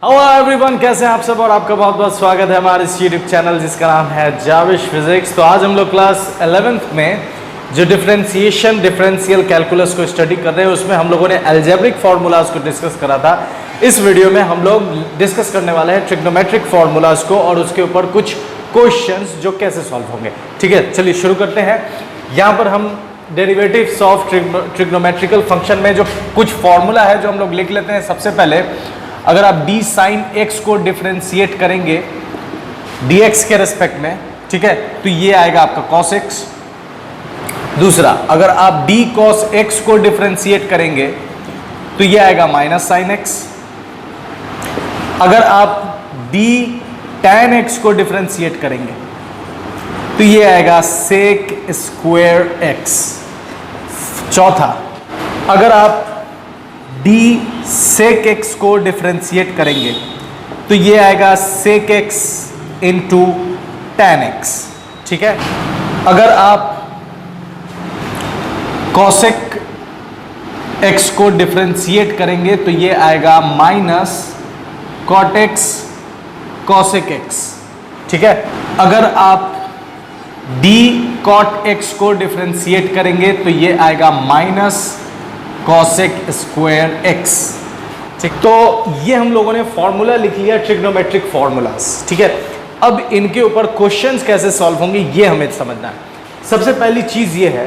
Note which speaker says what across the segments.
Speaker 1: Hello everyone, कैसे हैं आप सब और आपका बहुत बहुत स्वागत है हमारे इस यूट्यूब चैनल जिसका नाम है जाविश फिजिक्स। तो आज हम लोग क्लास 11th में जो डिफरेंशियल कैलकुलस को स्टडी कर रहे हैं उसमें हम लोगों ने अलजेब्रिक फार्मूलाज को डिस्कस करा था। इस वीडियो में हम लोग डिस्कस करने वाले हैं ट्रिग्नोमेट्रिक फार्मूलाज को और उसके ऊपर कुछ क्वेश्चंस जो कैसे सॉल्व होंगे। ठीक है, चलिए शुरू करते हैं। यहाँ पर हम डेरिवेटिव्स ऑफ ट्रिग्नोमेट्रिकल फंक्शन में जो कुछ फॉर्मूला है जो हम लोग लिख लेते हैं। सबसे पहले अगर आप d साइन x को डिफरेंशिएट करेंगे dx के रेस्पेक्ट में, ठीक है, तो ये आएगा आपका cos x। दूसरा, अगर आप d cos x को डिफरेंशिएट करेंगे तो ये आएगा माइनस साइन x। अगर आप d tan x को डिफरेंशिएट करेंगे तो ये आएगा sec स्क्वायर x। चौथा, अगर आप d sec x को डिफरेंशिएट करेंगे तो ये आएगा sec x into tan x। ठीक है, अगर आप cosec x को डिफरेंशिएट करेंगे तो ये आएगा minus cot x cosec x। ठीक है, अगर आप d cot x को डिफरेंशिएट करेंगे तो ये आएगा माइनस cosec स्क्वायर x। ठीक, तो ये हम लोगों ने फॉर्मूला लिख लिया ट्रिग्नोमेट्रिक फॉर्मूलाज। ठीक है, अब इनके ऊपर क्वेश्चंस कैसे सॉल्व होंगे ये हमें समझना है। सबसे पहली चीज ये है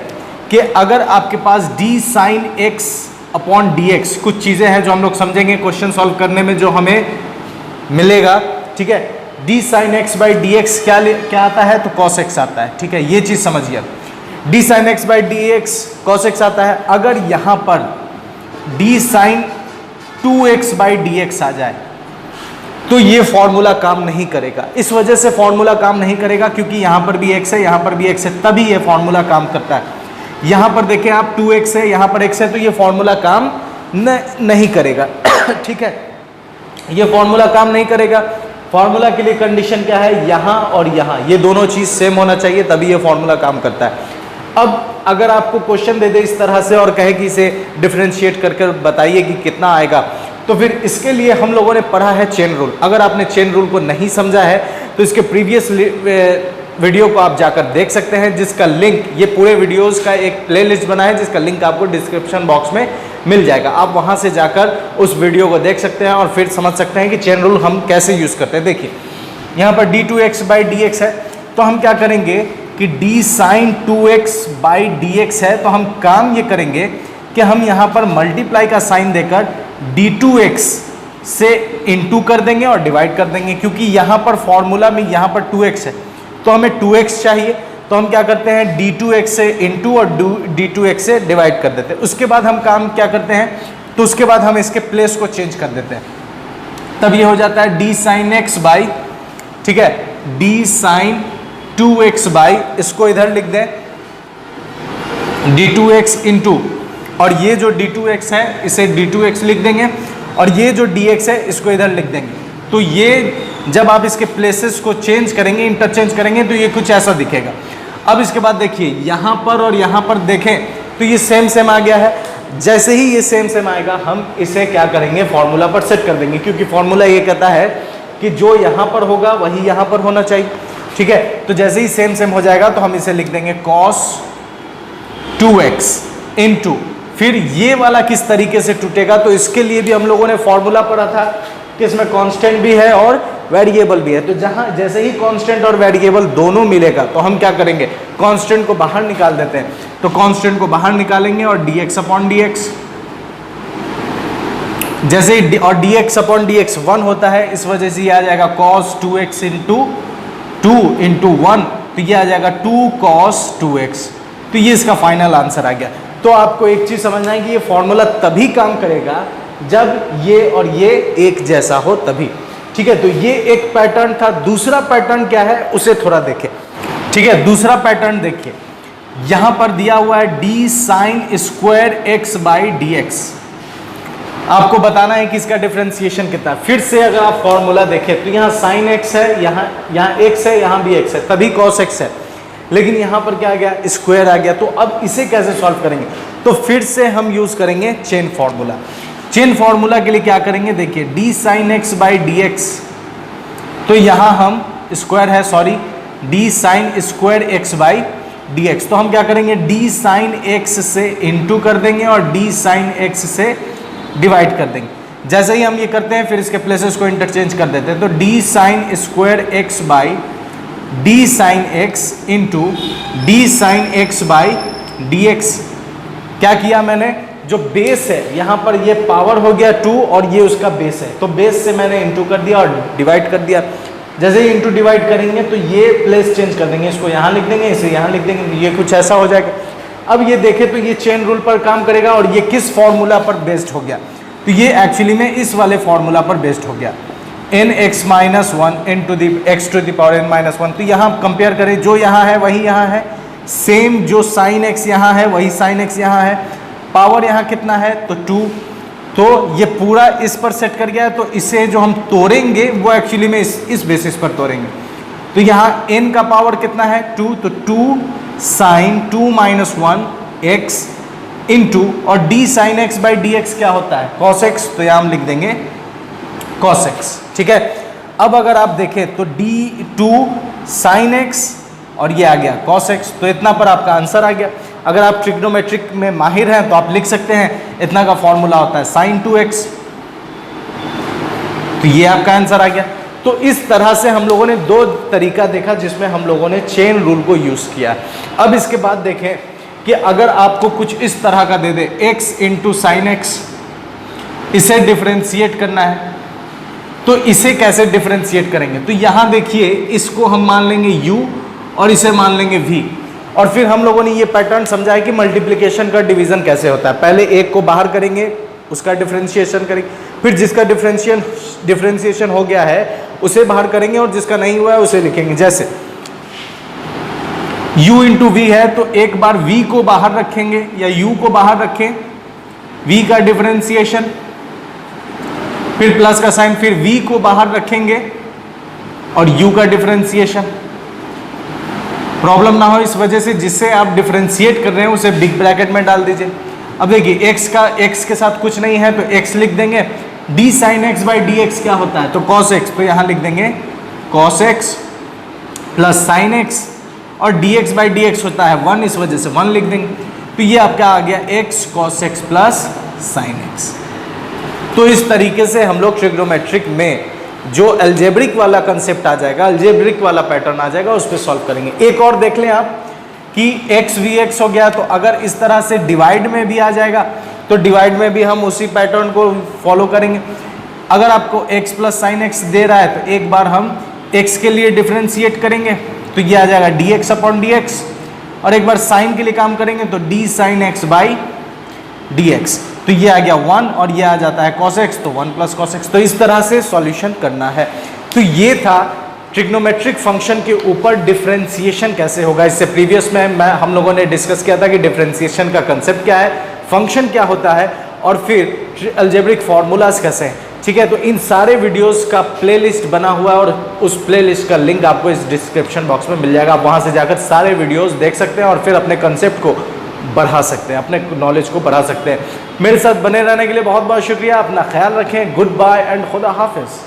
Speaker 1: कि अगर आपके पास d sine x upon dx, कुछ चीजें हैं जो हम लोग समझेंगे क्वेश्चन सॉल्व करने में जो हमें मिलेगा। ठीक है, d sine x by dx क्या आता है, तो cos x आता है। ठीक है, ये चीज समझिए। d sine x by dx cos x आता है। अगर यहां पर d sine 2x by dx आ जाए तो ये फॉर्मूला काम नहीं करेगा। इस वजह से फॉर्मूला काम नहीं करेगा क्योंकि यहां पर भी x है, यहां पर भी x है, तभी ये फॉर्मूला काम करता है। यहां पर देखें आप 2x है, यहां पर x है, तो ये फॉर्मूला काम नहीं करेगा। ठीक है, ये फॉर्मूला काम नहीं करेगा। फॉर्मूला के लिए कंडीशन क्या है, यहां और यहां ये दोनों चीज सेम होना चाहिए, तभी ये फॉर्मूला काम करता है। अब अगर आपको क्वेश्चन दे दे इस तरह से और कहे कि इसे डिफरेंशिएट करके बताइए कि कितना आएगा, तो फिर इसके लिए हम लोगों ने पढ़ा है चेन रूल। अगर आपने चेन रूल को नहीं समझा है तो इसके प्रीवियस वीडियो को आप जाकर देख सकते हैं, जिसका लिंक, ये पूरे वीडियोस का एक प्लेलिस्ट बना है जिसका लिंक आपको डिस्क्रिप्शन बॉक्स में मिल जाएगा। आप वहां से जाकर उस वीडियो को देख सकते हैं और फिर समझ सकते हैं कि चेन रूल हम कैसे यूज करते हैं। देखिए यहाँ पर d2x बाई dx है, तो हम क्या करेंगे कि d sine 2x by dx है, तो हम काम ये करेंगे कि हम यहाँ पर मल्टीप्लाई का साइन देकर d2x से इनटू कर देंगे और डिवाइड कर देंगे, क्योंकि यहाँ पर फॉर्मूला में यहाँ पर 2x है तो हमें 2x चाहिए, तो हम क्या करते हैं d2x से इनटू और d2x से डिवाइड कर देते हैं। उसके बाद हम काम क्या करते हैं, तो उसके बाद हम इसके प्लेस को चेंज कर देते हैं, तब ये हो जाता है d साइन x बाई, ठीक है, d साइन 2x बाई, इसको इधर लिख दें d2x इंटू, और ये जो d2x है इसे d2x लिख देंगे और ये जो dx है इसको इधर लिख देंगे। तो ये जब आप इसके प्लेसेस को चेंज करेंगे, इंटरचेंज करेंगे, तो ये कुछ ऐसा दिखेगा। अब इसके बाद देखिए यहाँ पर और यहाँ पर देखें तो ये सेम सेम आ गया है। जैसे ही ये सेम सेम आएगा हम इसे क्या करेंगे, फॉर्मूला पर सेट कर देंगे, क्योंकि फॉर्मूला ये कहता है कि जो यहाँ पर होगा वही यहाँ पर होना चाहिए। ठीक है, तो जैसे ही सेम सेम हो जाएगा तो हम इसे लिख देंगे cos 2x इंटू, फिर ये वाला किस तरीके से टूटेगा, तो इसके लिए भी हम लोगों ने फॉर्मूला पढ़ा था कि इसमें कांस्टेंट भी है और वेरिएबल भी है। तो जहां जैसे ही कांस्टेंट और वेरिएबल दोनों मिलेगा तो हम क्या करेंगे, कांस्टेंट को बाहर निकाल देते हैं। तो कांस्टेंट को बाहर निकालेंगे और dx अपॉन dx, जैसे ही और dx अपॉन dx 1 होता है, इस वजह से ये आ जाएगा cos 2x इंटू 2 इंटू 1, तो ये आ जाएगा 2 cos 2x। तो ये इसका फाइनल आंसर आ गया। तो आपको एक चीज समझना है कि ये फॉर्मूला तभी काम करेगा जब ये और ये एक जैसा हो, तभी। ठीक है, तो ये एक पैटर्न था। दूसरा पैटर्न क्या है उसे थोड़ा देखें। ठीक है, दूसरा पैटर्न देखिए, यहां पर दिया हुआ है d sine square x by dx। आपको बताना है कि इसका डिफरेंशिएशन कितना है। फिर से अगर आप फॉर्मूला देखें तो यहाँ साइन x है, यहाँ x है, यहाँ भी x है, तभी cos x है, लेकिन यहाँ पर क्या आ गया, स्क्वायर आ गया। तो अब इसे कैसे सॉल्व करेंगे, तो फिर से हम यूज करेंगे चेन फॉर्मूला। चेन फॉर्मूला के लिए क्या करेंगे, देखिए D sine x by d x, तो यहां हम स्क्वायर है, sorry D sine square x by d x, तो हम क्या करेंगे डी साइन एक्स से इंटू कर देंगे और डी साइन एक्स से डिवाइड कर देंगे। जैसे ही हम ये करते हैं फिर इसके प्लेसेस को इंटरचेंज कर देते हैं, तो D sine square x by D sine x into D sine x by d x. क्या किया मैंने, जो बेस है यहाँ पर ये पावर हो गया 2 और ये उसका बेस है, तो बेस से मैंने इंटू कर दिया और डिवाइड कर दिया। जैसे ही इंटू डिवाइड करेंगे तो ये प्लेस चेंज कर देंगे, इसको यहाँ लिख देंगे, इसे यहाँ लिख देंगे, ये कुछ ऐसा हो जाएगा। अब ये देखें तो ये चेन रूल पर काम करेगा और ये किस फॉर्मूला पर बेस्ड हो गया, तो ये एक्चुअली में इस वाले फॉर्मूला पर बेस्ड हो गया, n x minus one into the x to the power n minus one. तो यहाँ कंपेयर करें, जो यहाँ है वही यहाँ है, सेम जो साइन एक्स यहाँ है वही साइन एक्स यहाँ है, पावर यहाँ कितना है तो 2, तो ये पूरा इस पर सेट कर गया है, तो इसे जो हम तोड़ेंगे वो एक्चुअली में इस बेसिस पर तोड़ेंगे। तो यहाँ n का पावर कितना है 2, तो 2 साइन 2 माइनस 1 x इंटू और d sine x by d x क्या होता है cos x, तो यहाँ हम लिख देंगे cos x, ठीक है। अब अगर आप देखें तो d2 साइन x और ये आ गया cos x, तो इतना पर आपका आंसर आ गया। अगर आप ट्रिग्नोमेट्रिक में माहिर हैं तो आप लिख सकते हैं इतना का फॉर्मूला होता है साइन 2x, तो ये आपका आंसर आ गया। तो इस तरह से हम लोगों ने दो तरीका देखा जिसमें हम लोगों ने चेन रूल को यूज किया। अब इसके बाद देखें कि अगर आपको कुछ इस तरह का दे दे x इंटू साइन एक्स, इसे डिफ्रेंशिएट करना है, तो इसे कैसे डिफ्रेंशिएट करेंगे, तो यहां देखिए इसको हम मान लेंगे u और इसे मान लेंगे v, और फिर हम लोगों ने ये पैटर्न समझा है कि मल्टीप्लिकेशन का डिवीजन कैसे होता है। पहले एक को बाहर करेंगे, उसका डिफरेंशिएशन करेंगे, फिर जिसका डिफरेंशिएशन हो गया है उसे बाहर करेंगे और जिसका नहीं हुआ है उसे लिखेंगे। जैसे u इंटू वी है तो एक बार v को बाहर रखेंगे या u को बाहर रखें, v का डिफरेंशिएशन, फिर प्लस का साइन, फिर v को बाहर रखेंगे और u का डिफरेंशिएशन। प्रॉब्लम ना हो इस वजह से जिससे आप डिफरेंशिएट कर रहे हैं उसे बिग ब्रैकेट में डाल दीजिए। अब देखिए x के साथ कुछ नहीं है तो x लिख देंगे, d sine x by d x क्या होता है तो cos x, तो यहाँ लिख देंगे cos x plus sine x और dx बाई डी एक्स होता है 1, इस वजह से 1 लिख देंगे। तो ये आपका आ गया x cos x plus sine x. तो इस तरीके से हम लोग ट्रिग्नोमेट्रिक में जो अलजेब्रिक वाला कंसेप्ट आ जाएगा, अलजेब्रिक वाला पैटर्न आ जाएगा, उस पर सॉल्व करेंगे। एक और देख लें आप कि x वी एक्स हो गया, तो अगर इस तरह से डिवाइड में भी आ जाएगा तो डिवाइड में भी हम उसी पैटर्न को फॉलो करेंगे। अगर आपको x प्लस साइन एक्स दे रहा है तो एक बार हम x के लिए डिफरेंशिएट करेंगे तो ये आ जाएगा dx अपॉन dx, और एक बार साइन के लिए काम करेंगे तो d sine x by d x, तो ये आ गया 1 और ये आ जाता है cos x, तो 1 प्लस cos x। तो इस तरह से सॉल्यूशन करना है। तो ये था ट्रिग्नोमेट्रिक फंक्शन के ऊपर डिफरेंशिएशन कैसे होगा। इससे प्रीवियस में हम लोगों ने डिस्कस किया था कि डिफरेंशिएशन का कंसेप्ट क्या है, फंक्शन क्या होता है और फिर अलजेब्रिक फार्मूलाज कैसे हैं, ठीक है। तो इन सारे वीडियोस का प्लेलिस्ट बना हुआ है और उस प्लेलिस्ट का लिंक आपको इस डिस्क्रिप्शन बॉक्स में मिल जाएगा। आप वहाँ से जाकर सारे वीडियोस देख सकते हैं और फिर अपने कंसेप्ट को बढ़ा सकते हैं, अपने नॉलेज को बढ़ा सकते हैं। मेरे साथ बने रहने के लिए बहुत बहुत शुक्रिया। अपना ख्याल रखें। गुड बाय एंड खुदा हाफिज़।